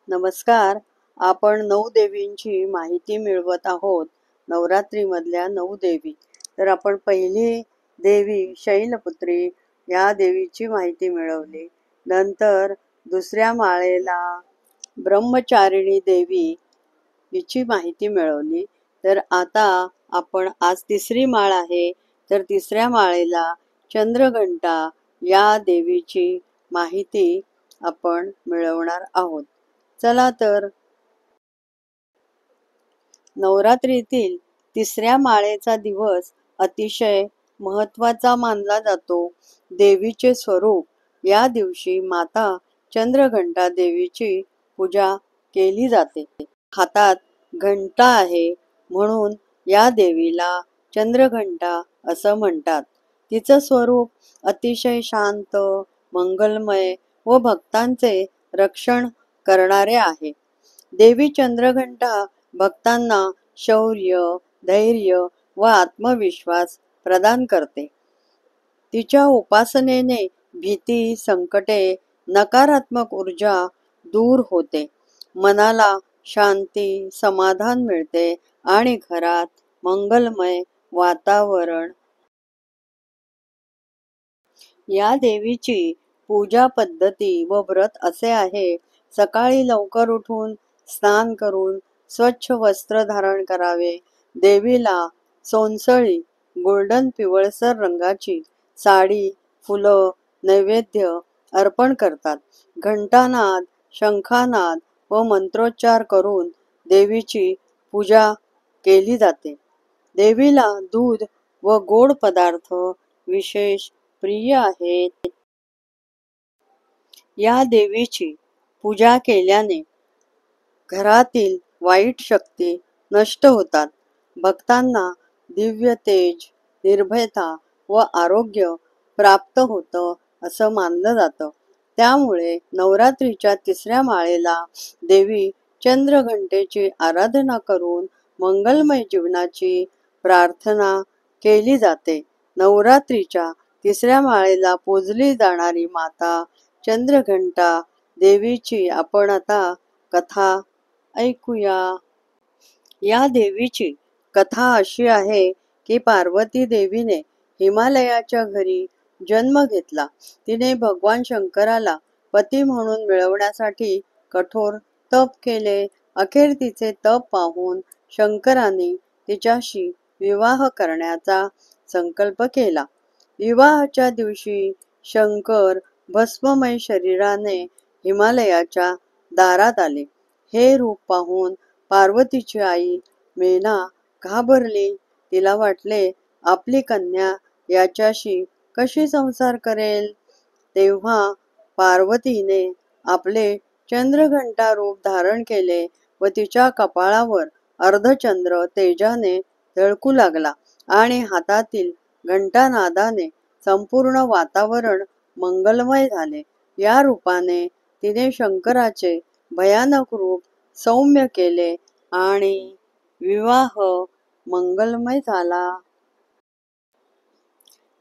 नमस्कार. आपण 9 देवींची माहिती मिळवत आहोत. नवरात्रीमधल्या 9 देवी. तर आपण पहिली देवी शैलपुत्री या देवीची माहिती मिळवली. नंतर दुसऱ्या माळेला ब्रह्मचारिणी देवी हिची माहिती मिळवली. तर आता आपण आज तिसरी माळ आहे. तर तिसऱ्या माळेला चंद्रघंटा या देवीची माहिती आपण मिळवणार आहोत. चला तर. नवरात्रीतील तिसऱ्या माळेचा दिवस अतिशय महत्त्वाचा मानला जातो. देवीचे स्वरूप या दिवशी माता चंद्रघंटा देवीची पूजा केली जाते. हातात घंटा आहे म्हणून या देवीला चंद्रघंटा असं म्हणतात. तिचं स्वरूप अतिशय शांत, मंगलमय व भक्तांचे रक्षण करणारे आहे. देवी चंद्रघंटा भक्तांना शौर्य, धैर्य व आत्मविश्वास प्रदान करते. तिच्या उपासनेने भीती, संकटे, नकारात्मक ऊर्जा दूर होते. मनाला शांती, समाधान मिळते आणि घरात मंगलमय वातावरण. या देवीची पूजा पद्धती व व्रत असे आहे. सकाळी लवकर उठून स्नान करून स्वच्छ वस्त्र धारण करावे. देवीला सोनसळी गोल्डन पिवळसर रंगाची साडी, फुलं, नैवेद्य अर्पण करतात. घंटानाद, शंखानाद व मंत्रोच्चार करून देवीची पूजा केली जाते. देवीला दूध व गोड पदार्थ विशेष प्रिय आहेत. या देवीची पूजा केल्याने घरातील वाईट शक्ती नष्ट होतात. भक्तांना दिव्य तेज, निर्भयता व आरोग्य प्राप्त होतं असं मानलं जातं. त्यामुळे नवरात्रीच्या तिसऱ्या माळेला देवी चंद्रघंटेची आराधना करून मंगलमय जीवनाची प्रार्थना केली जाते. नवरात्रीच्या तिसऱ्या माळेला पूजली जाणारी माता चंद्रघंटा देवीची आपण आता कथा ऐकूया. या देवीची कथा अशी आहे की पार्वती देवीने हिमालयाच्या घरी जन्म घेतला. तिने भगवान शंकराला पती म्हणून मिळवण्यासाठी कठोर तप केले. अखेर तिचे तप पाहून शंकराने तिच्याशी विवाह करण्याचा संकल्प केला. विवाहाच्या दिवशी शंकर भस्ममय शरीराने हिमालयाच्या दारात आले. हे रूप पाहून पार्वतीची आई मेना घाबरली. तिला वाटले आपली कन्या याच्याशी कशी संसार करेल. तेव्हा पार्वतीने आपले चंद्रघंटा रूप धारण केले व तिच्या कपाळावर अर्धचंद्र तेजाने झळकू लागला आणि हातातील घंटानादाने संपूर्ण वातावरण मंगलमय झाले. या रूपाने तिने शंकराचे भयानक रूप सौम्य केले आणि विवाह मंगलमय झाला.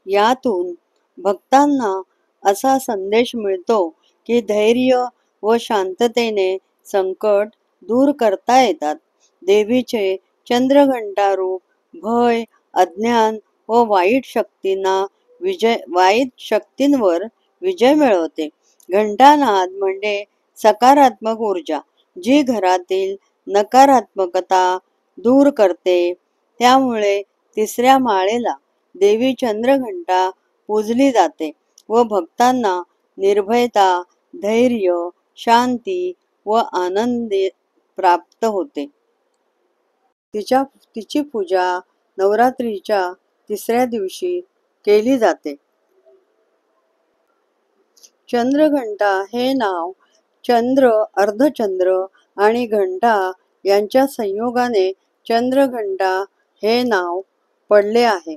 यातून भक्तांना असा संदेश मिळतो की धैर्य व शांततेने संकट दूर करता येतात. देवीचे चंद्रघंटा रूप भय, अज्ञान व वाईट शक्तींवर विजय मिळवते. घंटानाद म्हणजे सकारात्मक ऊर्जा, जी घरातील नकारात्मकता दूर करते. त्यामुळे तिसऱ्या माळेला देवी चंद्रघंटा पूजली जाते व भक्तांना निर्भयता, धैर्य, शांती व आनंद प्राप्त होते. तिची पूजा नवरात्रीच्या तिसऱ्या दिवशी केली जाते. चंद्रघंटा हे नाव चंद्र, अर्धचंद्र आणि घंटा यांच्या संयोगाने चंद्रघंटा हे नाव पडले आहे.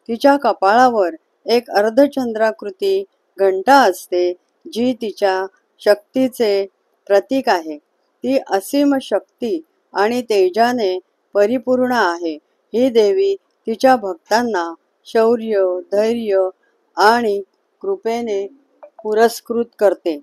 तिच्या कपाळावर एक अर्धचंद्राकृती घंटा असते, जी तिच्या शक्तीचे प्रतीक आहे. ती असीम शक्ती आणि तेजाने परिपूर्ण आहे. ही देवी तिच्या भक्तांना शौर्य, धैर्य आणि कृपेने पुरस्कृत करते.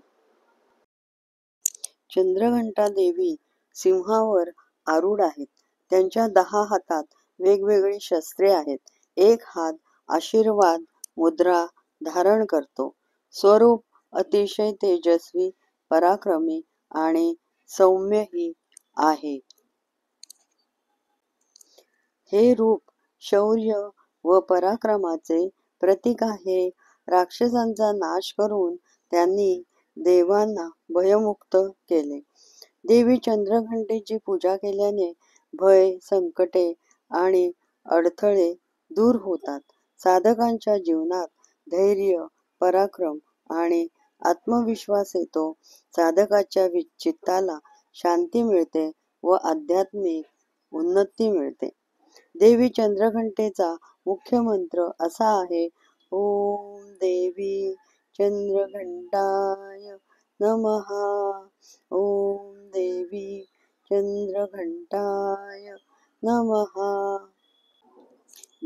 चंद्रघंटा देवी सिंहावर आरूढ आहेत. त्यांच्या 10 हातात वेगवेगळी शस्त्रे आहेत. एक हात आशीर्वाद मुद्रा धारण करतो. स्वरूप अतिशय तेजस्वी, पराक्रमी आणि सौम्यही आहे. हे रूप शौर्य व पराक्रमाचे प्रतीक आहे. राक्षसांचा नाश करून त्यांनी देवांना भयमुक्त केले. देवी चंद्रघंटेची पूजा केल्याने भय, संकटे आणि अडथळे दूर होतात. साधकांच्या जीवनात धैर्य, पराक्रम आणि आत्मविश्वास येतो. साधकाच्या चित्ताला शांती मिळते व आध्यात्मिक उन्नती मिळते. देवी चंद्रघंटेचा मुख्य मंत्र असा आहे: ओम देवी चंद्रघंटाय नमः. ओम देवी चंद्रघंटाय नमः.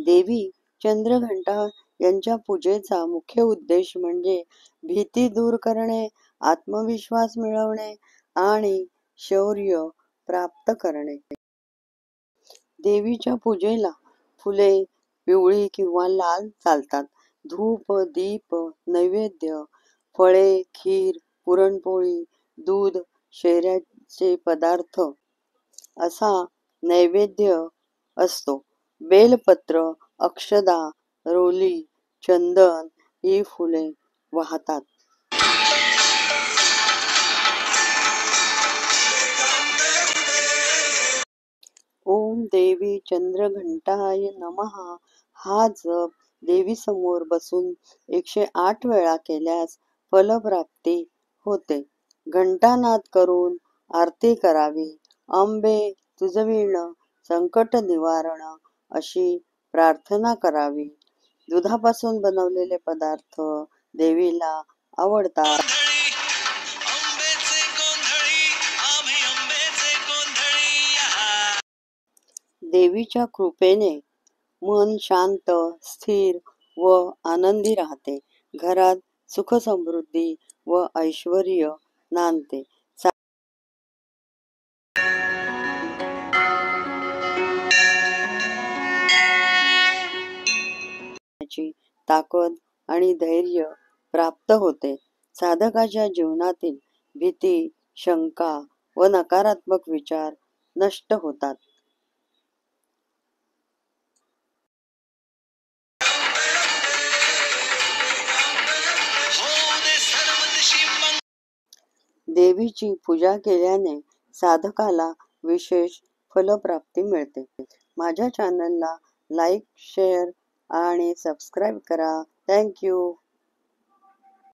देवी चंद्रघंटा यांच्या पूजेचा मुख्य उद्देश म्हणजे भीती दूर करणे, आत्मविश्वास मिळवणे आणि शौर्य प्राप्त करणे. देवीच्या पूजेला फुले पिवळी किंवा लाल चालतात. धूप, दीप, नैवेद्य, फळे, खीर, पुरणपोळी, दूध, शेऱ्याचे पदार्थ असा नैवेद्य असतो. बेलपत्र, अक्षदा, रोली, चंदन ही फुले वाहतात. ओम देवी चंद्रघंटाय नमः हा जप देवीसमोर बसून 108 वेळा केल्यास फलप्राप्ती होते. घंटानाद करून आरती करावी. अंबे तुझविण संकट निवारण अशी प्रार्थना करावी. दुधापासून बनवलेले पदार्थ देवीला आवडतात. देवीच्या कृपेने मन शांत, स्थिर व आनंदी राहते. घरात सुख समृद्धी व ऐश्वर्य नांदते. ताकद आणि धैर्य प्राप्त होते. साधकाच्या जीवनातील भीती, शंका व नकारात्मक विचार नष्ट होतात. देवीची पूजा केल्याने साधकाला विशेष फलप्राप्ती मिळते. माझ्या चॅनलला लाईक, शेअर आणि सबस्क्राईब करा. थँक्यू.